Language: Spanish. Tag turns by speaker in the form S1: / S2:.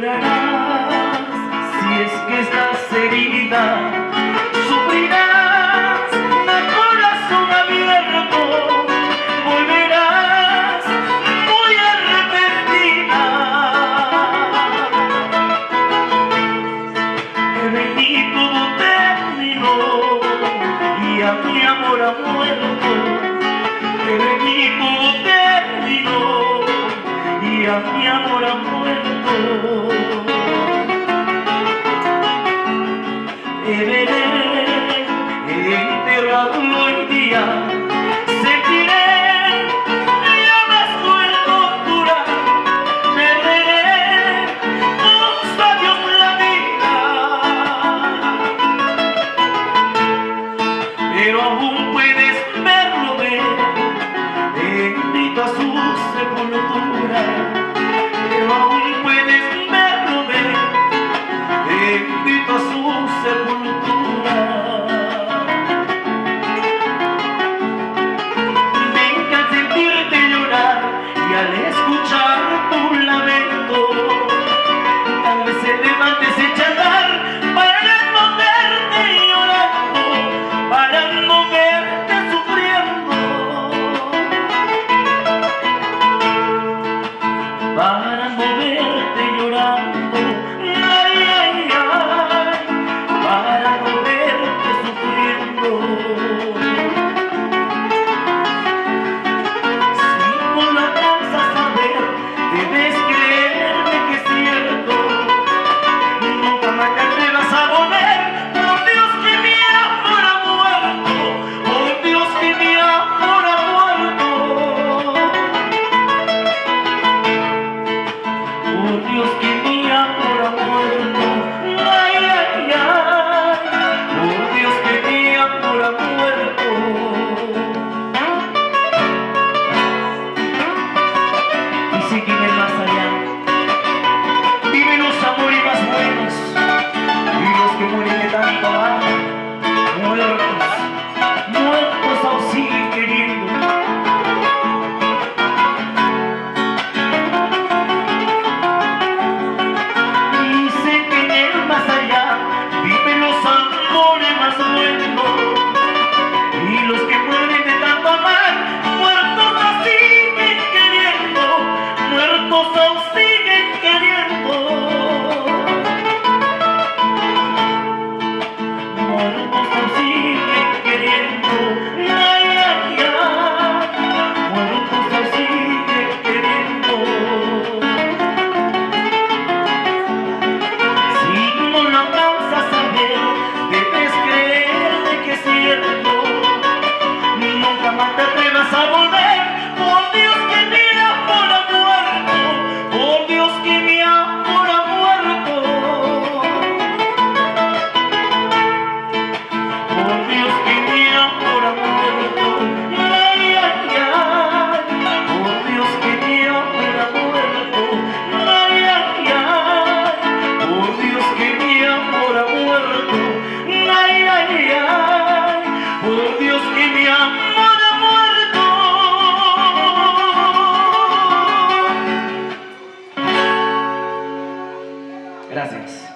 S1: Llorarás si es que estás herida, sufrirás a corazón abierto, volverás muy arrepentida. Que bendito terminó y a mi amor ha muerto. Que bendito terminó y a mi amor ha muerto. Deberé enterrarlo hoy día, sentiré llamas cruel tortura, perderé tus labios la vida, pero aún puedes verlo ver, te invito a su sepultura, pero aún puedes verlo ver, te invito a su sepultura. Venga a sentirte llorar y al escuchar tu lamento, tal vez se levante, se echa a andar para no verte llorando, para no verte sufriendo, para no verte llorando, ay, ay, ay, para no verte sufriendo. Si no la alcanzas a ver, debes creerme que es cierto, nunca más te atrevas a volver. Por Dios que mi amor ha muerto, por Dios que mi amor ha muerto, por Dios que mi amor ha muerto, ay, ay, ay, por Dios que mi amor ha muerto. Y sé que en el más allá viven los amores más buenos y los que mueren de tanto amar, muertos, muertos aún siguen queriendo. Y sé que en el más allá viven los amores más buenos y los que mueren de tanto amar, muertos aún siguen queriendo, muertos aún siguen queriendo, muertos aún siguen queriendo, ay, ay, ay, muertos aún siguen queriendo. Si no lo alcanzas a ver, debes creerme que es cierto, nunca más te atrevas a volver. Por Dios que mi amor ha muerto, por Dios que mi amor ha muerto, por Dios que mi amor ha muerto, ay, ay, ay, por Dios que mi amor ha muerto, ay, ay, ay, por Dios que mi amor ha muerto, ay, ay, ay, por Dios que mi amor ha muerto. Gracias.